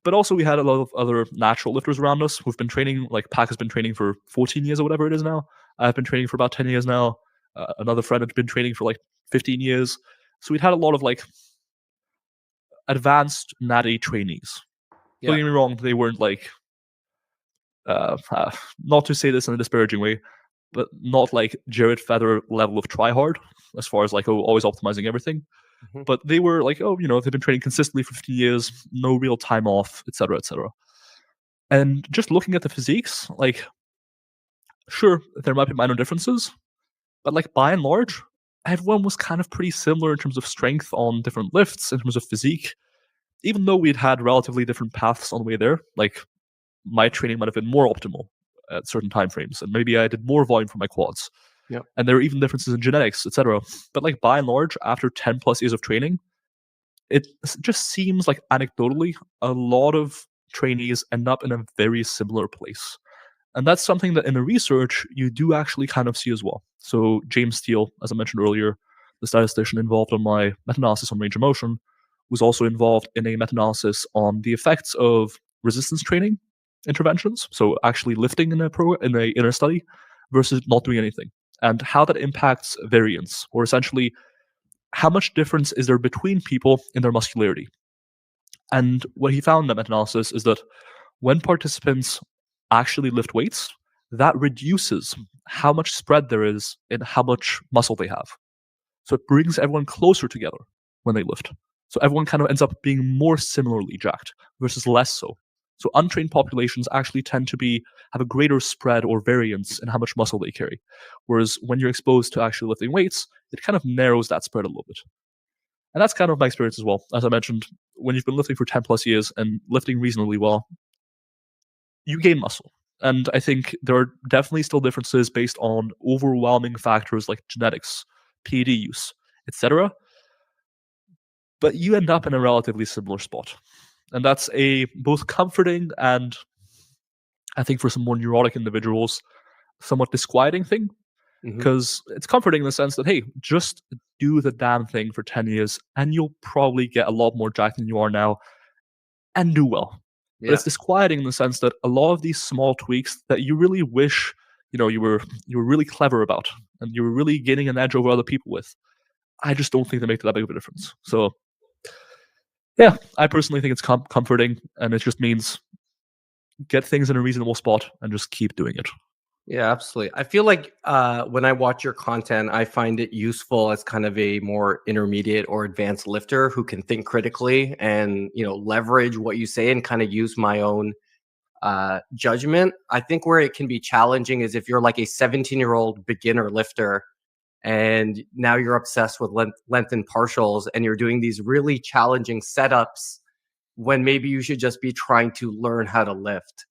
But also, we had a lot of other natural lifters around us who've been training. Like, Pac has been training for 14 years or whatever it is now. I've been training for about 10 years now. Another friend had been training for like 15 years. So we'd had a lot of like advanced natty trainees. Don't get me wrong, they weren't like, not to say this in a disparaging way, but not like Jared Feather level of tryhard as far as like always optimizing everything. Mm-hmm. But they were like, oh, you know, they've been training consistently for 15 years, no real time off, etc., etc. And just looking at the physiques, like, sure, there might be minor differences, but like by and large, everyone was kind of pretty similar in terms of strength on different lifts, in terms of physique. Even though we'd had relatively different paths on the way there, like my training might have been more optimal at certain time frames, and maybe I did more volume for my quads. Yep. And there are even differences in genetics, etc. But like by and large, after 10 plus years of training, it just seems like anecdotally, a lot of trainees end up in a very similar place. And that's something that in the research, you do actually kind of see as well. So James Steele, as I mentioned earlier, the statistician involved on my meta-analysis on range of motion, was also involved in a meta-analysis on the effects of resistance training interventions, so actually lifting in a study versus not doing anything, and how that impacts variance, or essentially how much difference is there between people in their muscularity. And what he found in that meta-analysis is that when participants actually lift weights, that reduces how much spread there is in how much muscle they have. So it brings everyone closer together when they lift. So everyone kind of ends up being more similarly jacked versus less so. So untrained populations actually tend to have a greater spread or variance in how much muscle they carry. Whereas when you're exposed to actually lifting weights, it kind of narrows that spread a little bit. And that's kind of my experience as well. As I mentioned, when you've been lifting for 10 plus years and lifting reasonably well, you gain muscle. And I think there are definitely still differences based on overwhelming factors like genetics, PED use, etc. But you end up in a relatively similar spot. And that's a both comforting and, I think for some more neurotic individuals, somewhat disquieting thing. Because it's comforting in the sense that, hey, just do the damn thing for 10 years and you'll probably get a lot more jacked than you are now and do well. Yeah. But it's disquieting in the sense that a lot of these small tweaks that you really wish, you were really clever about and you were really getting an edge over other people with, I just don't think they make that big of a difference. So yeah, I personally think it's comforting, and it just means get things in a reasonable spot and just keep doing it. Yeah, absolutely. I feel like when I watch your content, I find it useful as kind of a more intermediate or advanced lifter who can think critically and, leverage what you say and kind of use my own judgment. I think where it can be challenging is if you're like a 17-year-old beginner lifter and now you're obsessed with lengthened partials and you're doing these really challenging setups when maybe you should just be trying to learn how to lift.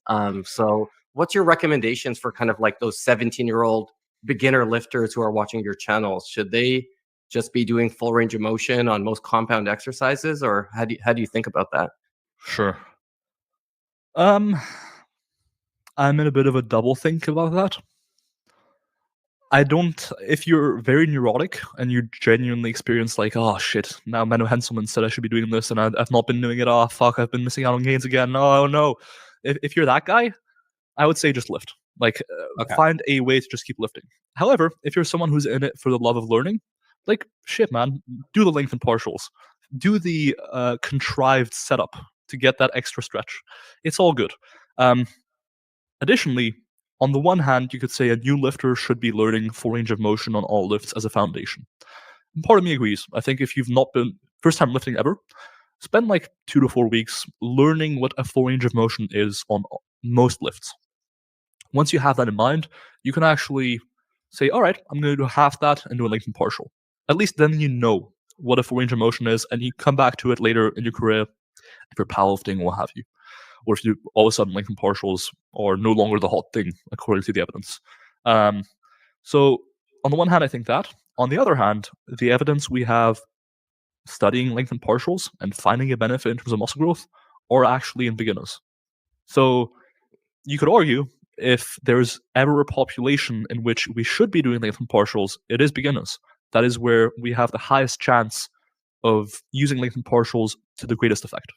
So what's your recommendations for kind of like those 17-year-old beginner lifters who are watching your channels? Should they just be doing full range of motion on most compound exercises, or how do you think about that? Sure. I'm in a bit of a double think about that. I don't. If you're very neurotic and you genuinely experience like, oh shit, now Menno Henselman said I should be doing this, and I've not been doing it. Oh fuck, I've been missing out on gains again. Oh no. If you're that guy, I would say just lift. Like, Okay. find a way to just keep lifting. However, if you're someone who's in it for the love of learning, like shit, man, do the lengthened partials, do the contrived setup to get that extra stretch. It's all good. Um, Additionally, on the one hand, you could say a new lifter should be learning full range of motion on all lifts as a foundation. And part of me agrees. I think if you've not been first time lifting ever, spend like 2 to 4 weeks learning what a full range of motion is on most lifts. Once you have that in mind, you can actually say, all right, I'm going to do half that and do a lengthened partial. At least then you know what a full range of motion is, and you come back to it later in your career if you're powerlifting or what have you. Or if you all of a sudden lengthened partials are no longer the hot thing according to the evidence. So on the one hand, I think that. On the other hand, the evidence we have studying lengthened partials and finding a benefit in terms of muscle growth are actually in beginners. So you could argue if there's ever a population in which we should be doing lengthened partials, it is beginners. That is where we have the highest chance of using lengthened partials to the greatest effect.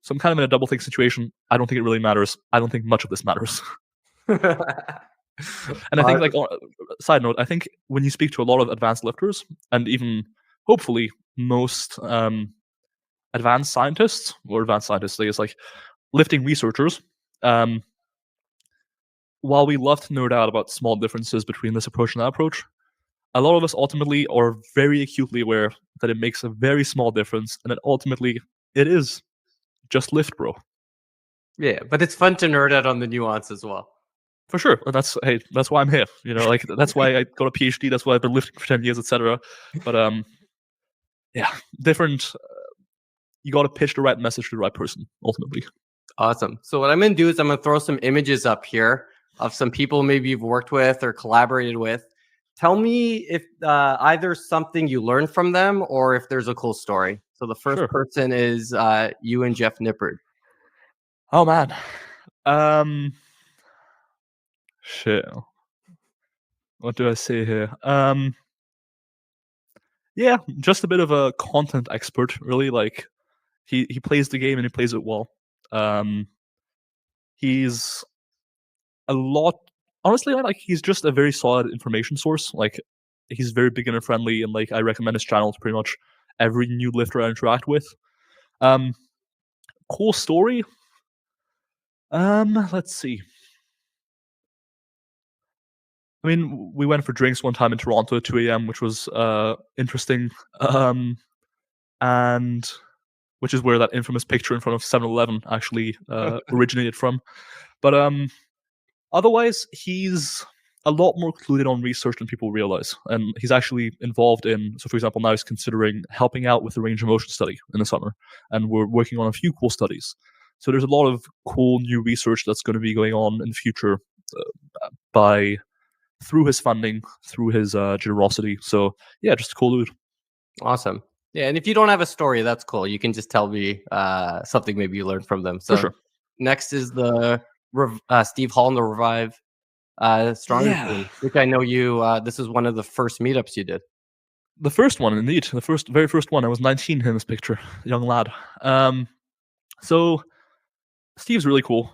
So I'm kind of in a double think situation. I don't think it really matters. I don't think much of this matters. And I think, like, side note, I think when you speak to a lot of advanced lifters, and even hopefully most advanced scientists, it's like lifting researchers, while we love to nerd out about small differences between this approach and that approach, a lot of us ultimately are very acutely aware that it makes a very small difference, and that ultimately it is just lift, bro. Yeah, but it's fun to nerd out on the nuance as well. For sure, and that's why I'm here. Like that's why I got a PhD. That's why I've been lifting for 10 years, etc. But yeah, different. You got to pitch the right message to the right person ultimately. Awesome. So what I'm going to do is I'm going to throw some images up here of some people maybe you've worked with or collaborated with. Tell me if either something you learned from them or if there's a cool story. So the first person is you and Jeff Nippard. Oh man. Shit. What do I say here? Yeah, just a bit of a content expert, really. Like he plays the game and he plays it well. He's a lot honestly, like he's just a very solid information source. Like he's very beginner friendly, and like I recommend his channel to pretty much every new lifter I interact with. Cool story. Let's see. I mean, we went for drinks one time in Toronto at 2 a.m., which was interesting. And which is where that infamous picture in front of 7-Eleven actually originated from. But otherwise, he's a lot more clued on research than people realize. And he's actually involved in, so for example, now he's considering helping out with the range of motion study in the summer. And we're working on a few cool studies. So there's a lot of cool new research that's going to be going on in the future through his funding, through his generosity. So yeah, just a cool dude. Awesome. Yeah, and if you don't have a story, that's cool. You can just tell me something maybe you learned from them. So For sure. Next is the Steve Hall and the Revive Stronger team, which I know you. This is one of the first meetups you did. The first one, indeed. The very first one. I was 19 in this picture, young lad. So Steve's really cool.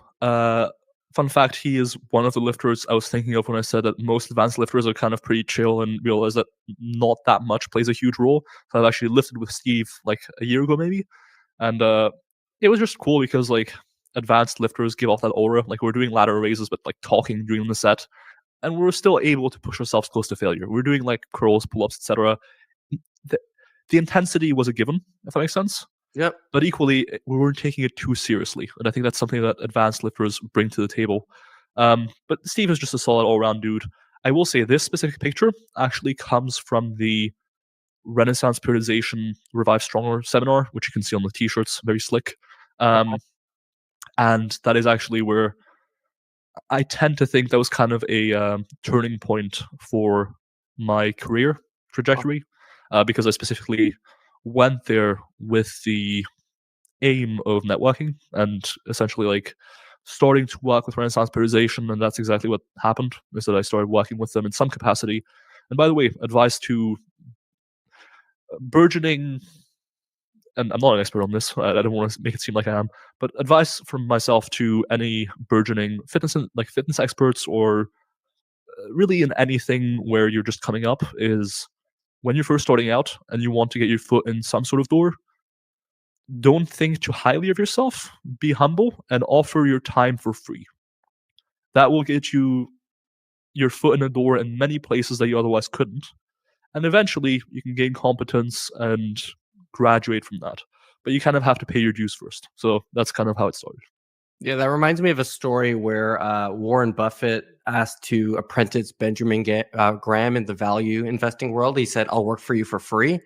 Fun fact, he is one of the lifters I was thinking of when I said that most advanced lifters are kind of pretty chill and realize that not that much plays a huge role. So I've actually lifted with Steve like a year ago maybe. And it was just cool because like advanced lifters give off that aura. Like we're doing ladder raises but like talking during the set. And we're still able to push ourselves close to failure. We're doing like curls, pull-ups, etc. The intensity was a given, if that makes sense. Yep. But equally, we weren't taking it too seriously. And I think that's something that advanced lifters bring to the table. But Steve is just a solid all-around dude. I will say this specific picture actually comes from the Renaissance Periodization Revive Stronger seminar, which you can see on the t-shirts, very slick. And that is actually where I tend to think that was kind of a turning point for my career trajectory, because I specifically went there with the aim of networking and essentially like starting to work with Renaissance periodization, and that's exactly what happened, is that I started working with them in some capacity. And by the way, advice to burgeoning, and I'm not an expert on this, I don't want to make it seem like I am, but advice from myself to any burgeoning fitness experts, or really in anything where you're just coming up, is when you're first starting out and you want to get your foot in some sort of door, don't think too highly of yourself. Be humble and offer your time for free. That will get you your foot in the door in many places that you otherwise couldn't. And eventually you can gain competence and graduate from that. But you kind of have to pay your dues first. So that's kind of how it started. Yeah, that reminds me of a story where Warren Buffett asked to apprentice Benjamin Graham in the value investing world. He said, "I'll work for you for free."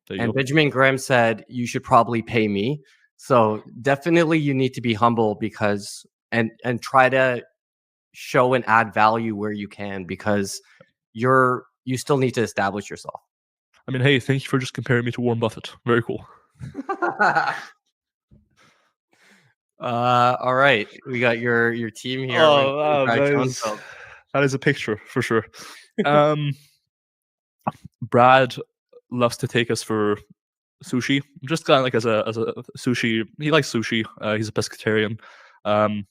And Benjamin Graham said, "You should probably pay me." So definitely you need to be humble, because and try to show and add value where you can, because you still need to establish yourself. I mean, hey, thank you for just comparing me to Warren Buffett. Very cool. All right, we got your team here. That is a picture for sure. Brad loves to take us for sushi, just kind of like as a sushi. He likes sushi. He's a pescatarian, and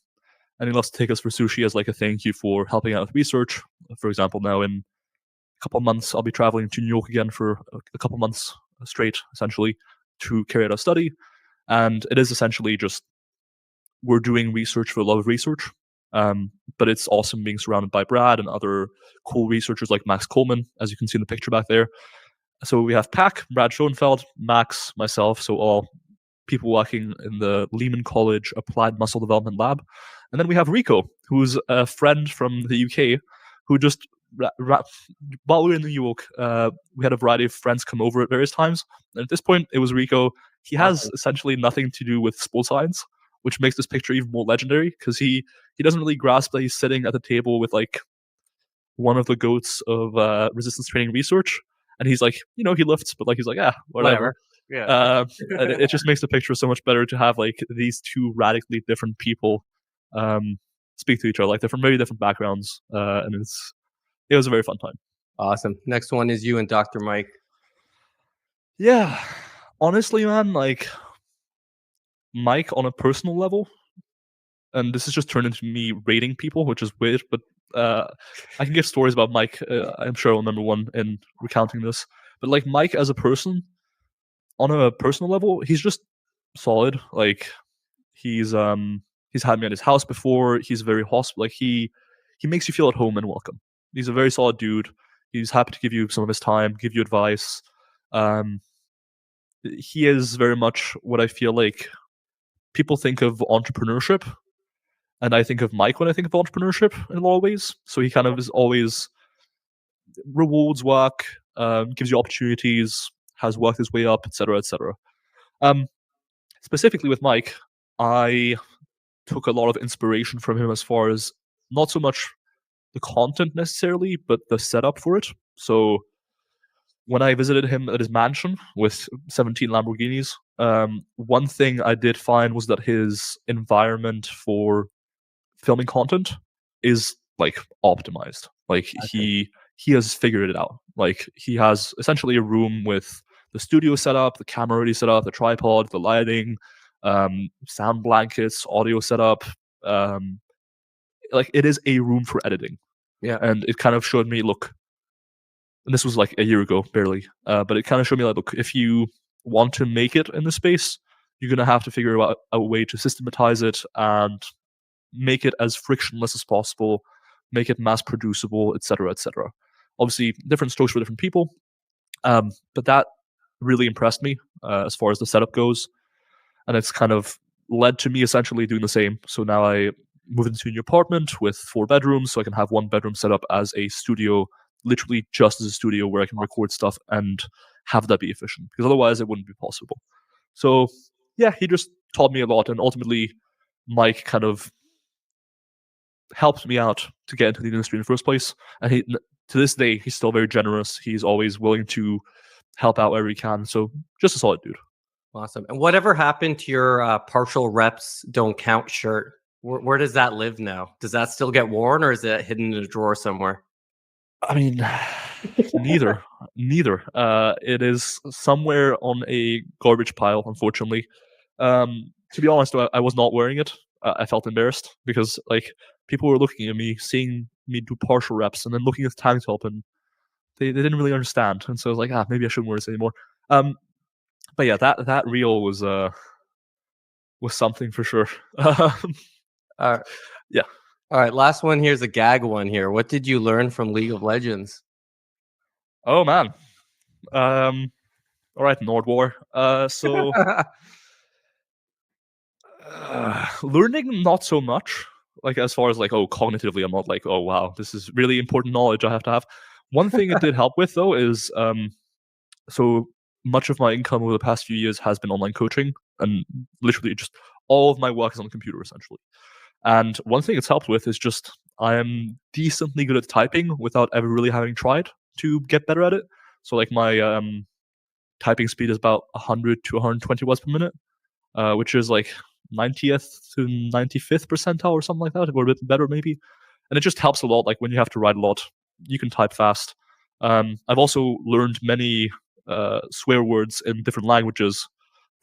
he loves to take us for sushi as like a thank you for helping out with research. For example, now in a couple of months, I'll be traveling to New York again for a couple months straight, essentially, to carry out a study. And it is essentially just, we're doing research for the love of research. But it's awesome being surrounded by Brad and other cool researchers like Max Coleman, as you can see in the picture back there. So we have Pac, Brad Schoenfeld, Max, myself, so all people working in the Lehman College Applied Muscle Development Lab. And then we have Rico, who's a friend from the UK, who just, while we were in New York, we had a variety of friends come over at various times. And at this point, it was Rico. He has essentially nothing to do with sports science, which makes this picture even more legendary, because he doesn't really grasp that he's sitting at the table with like one of the goats of resistance training research. And he's like, he lifts, but like he's like, whatever. Yeah. And it just makes the picture so much better to have like these two radically different people speak to each other. Like they're from very different backgrounds, and it was a very fun time. Awesome. Next one is you and Dr. Mike. Yeah, honestly, man, like Mike on a personal level, and this has just turned into me rating people, which is weird, but I can give stories about Mike. I'm sure I'll remember one in recounting this. But like Mike as a person, on a personal level, he's just solid. Like he's had me at his house before. He's very hospitable. Like he makes you feel at home and welcome. He's a very solid dude. He's happy to give you some of his time, give you advice. He is very much what I feel like people think of entrepreneurship, and I think of Mike when I think of entrepreneurship in a lot of ways. So he kind of is always rewards work, gives you opportunities, has worked his way up, etc., etc. Specifically with Mike, I took a lot of inspiration from him as far as not so much the content necessarily, but the setup for it. So when I visited him at his mansion with 17 Lamborghinis, one thing I did find was that his environment for filming content is like optimized. Like he has figured it out. Like he has essentially a room with the studio set up, the camera already set up, the tripod, the lighting, sound blankets, audio setup. Like it is a room for editing. Yeah. And it kind of showed me, look, and this was like a year ago, barely, but it kind of showed me like, look, if you want to make it in the space, you're going to have to figure out a way to systematize it and make it as frictionless as possible, make it mass producible, etc., etc. Obviously, different strokes for different people, but that really impressed me as far as the setup goes, and it's kind of led to me essentially doing the same. So now I moved into a new apartment with 4 bedrooms, so I can have one bedroom set up as a studio, literally just as a studio where I can record stuff and have that be efficient, because otherwise it wouldn't be possible. So yeah, he just taught me a lot, and ultimately Mike kind of helped me out to get into the industry in the first place. And he, to this day, he's still very generous. He's always willing to help out wherever he can. So just a solid dude. Awesome. And whatever happened to your partial reps don't count shirt? Where does that live now? Does that still get worn, or is it hidden in a drawer somewhere? I mean, neither, neither. It is somewhere on a garbage pile, unfortunately. To be honest, I was not wearing it. I felt embarrassed because like people were looking at me, seeing me do partial reps, and then looking at the tank top, and they didn't really understand. And so I was like, maybe I shouldn't wear this anymore. But yeah, that reel was something for sure. Uh, Yeah. all right, last one. Here's a gag one here. What did you learn from League of Legends? Oh man. All right, Nordwar. So learning not so much. Like as far as like cognitively, I'm not like wow, this is really important knowledge I have to have. One thing it did help with though is so much of my income over the past few years has been online coaching, and literally just all of my work is on the computer essentially. And one thing it's helped with is just I am decently good at typing without ever really having tried to get better at it. So like my typing speed is about 100 to 120 words per minute, which is like 90th to 95th percentile or something like that, or a bit better maybe. And it just helps a lot. Like when you have to write a lot, you can type fast. I've also learned many swear words in different languages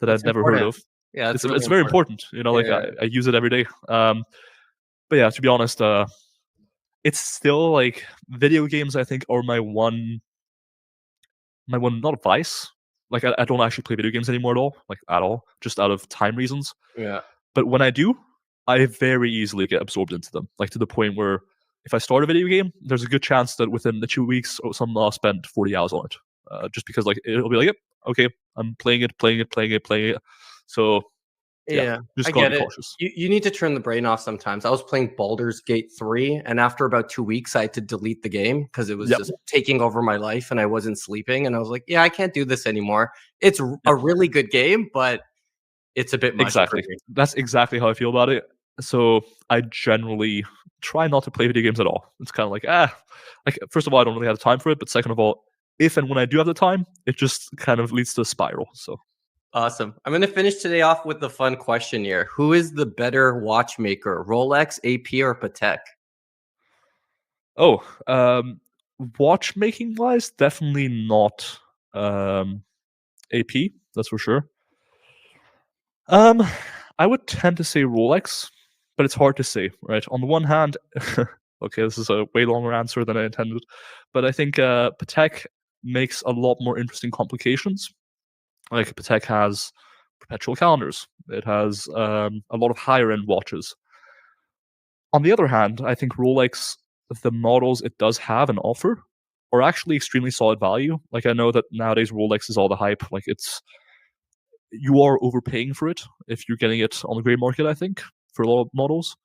that That's I'd never heard important. of. Yeah, that's really It's very important. important, you know. Like Yeah. I use it every day. But yeah, to be honest, it's still like video games. I think are my one not vice. Like I don't actually play video games anymore at all, like at all, just out of time reasons. Yeah. But when I do, I very easily get absorbed into them, like to the point where if I start a video game, there's a good chance that within the 2 weeks or something, I'll spend 40 hours on it, just because like it'll be like, yep, okay, I'm playing it, playing it, playing it, playing it. So yeah, Yeah, just I gotta get be it. cautious. You need to turn the brain off sometimes. I was playing Baldur's Gate 3, and after about 2 weeks, I had to delete the game because it was Yep, just taking over my life and I wasn't sleeping. And I was like, yeah, I can't do this anymore. It's yep, a really good game, but it's a bit much for exactly. me. That's exactly how I feel about it. So I generally try not to play video games at all. It's kind of like like first of all, I don't really have the time for it, but second of all, if and when I do have the time, it just kind of leads to a spiral. So Awesome. I'm going to finish today off with the fun question here. Who is the better watchmaker, Rolex, AP, or Patek? oh, watchmaking wise, definitely not um AP. That's for sure. Um, I would tend to say Rolex, but it's hard to say, right? On the one hand, okay, this is a way longer answer than I intended, but I think Patek makes a lot more interesting complications. Like Patek has perpetual calendars. It has a lot of higher end watches. On the other hand, I think Rolex, the models it does have and offer, are actually extremely solid value. Like I know that nowadays Rolex is all the hype. Like you are overpaying for it if you're getting it on the gray market. I think for a lot of models,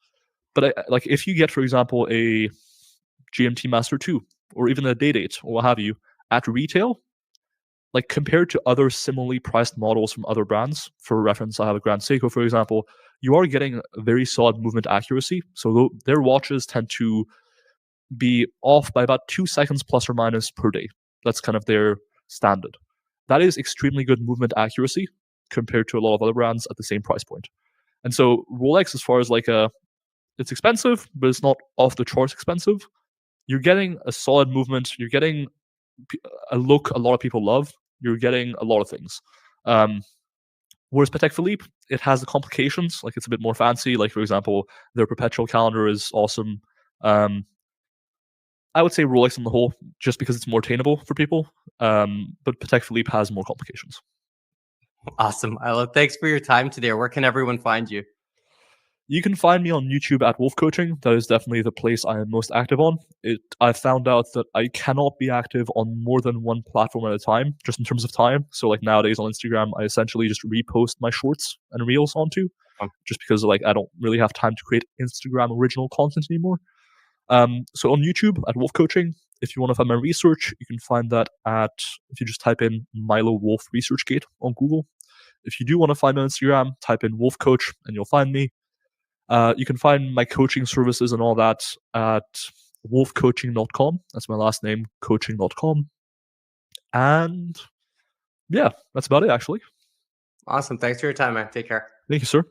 but like if you get, for example, a GMT Master 2 or even a Day-Date or what have you at retail, like compared to other similarly priced models from other brands, for reference, I have a Grand Seiko, for example, you are getting very solid movement accuracy. So their watches tend to be off by about 2 seconds plus or minus per day. That's kind of their standard. That is extremely good movement accuracy compared to a lot of other brands at the same price point. And so Rolex, as far as like it's expensive, but it's not off the charts expensive. You're getting a solid movement. You're getting a look a lot of people love. You're getting a lot of things. Um, Whereas Patek Philippe, it has the complications. Like it's a bit more fancy. Like for example, their perpetual calendar is awesome. Um, I would say Rolex on the whole, just because it's more attainable for people. But Patek Philippe has more complications. Awesome. Thanks for your time today. Where can everyone find you? You can find me on YouTube at Wolf Coaching. That is definitely the place I am most active on. I found out that I cannot be active on more than one platform at a time, just in terms of time. So like nowadays on Instagram, I essentially just repost my shorts and reels onto, just because like I don't really have time to create Instagram original content anymore. So on YouTube at Wolf Coaching, if you want to find my research, you can find that if you just type in Milo Wolf ResearchGate on Google. If you do want to find me on Instagram, type in Wolf Coach and you'll find me. You can find my coaching services and all that at wolfcoaching.com. That's my last name, coaching.com. And yeah, that's about it, actually. Awesome. Thanks for your time, man. Take care. Thank you, sir.